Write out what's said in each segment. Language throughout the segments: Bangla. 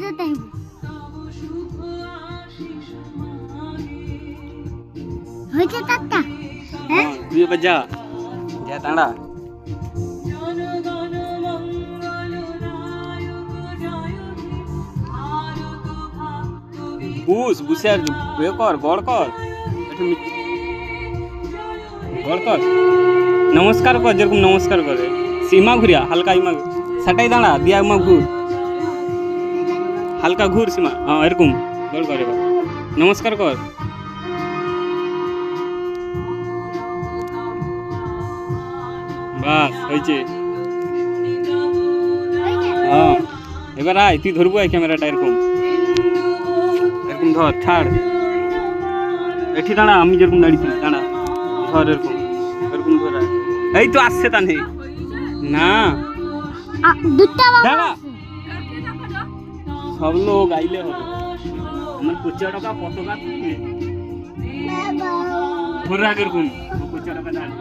তো তাই হয়েছে তারটা হ্যাঁ তুই বাজা যা তাড়া বুস বুসের বে কর গড় কর একটু গড় কর নমস্কার কর যেরকম নমস্কার করে সীমা ঘুরিয়া হালকা ইমা সাটাই দাঁড়া দিয়া ইমা ঘুর হালকা ঘুর সীমা হ্যাঁ এরকম গড় কর এবার নমস্কার কর বাস হয়েছে হ্যাঁ এবার আয় তুই ধরবো এই ক্যামেরাটা এরকম এরকম ধর ছাড় এটি দাঁড়া আমি যেরকম দাঁড়িয়েছি দাঁড়া ধর এরকম এরকম ধর এই তো আসছে তা নেই না দুটা দাঁড়া সব লোক আইলে হবে আমার 25 টাকা পতাকা তুলবে ধরে রাখ এরকম 25 টাকা দাঁড়া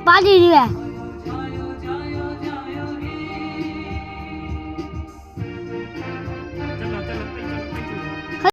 পারি দিবে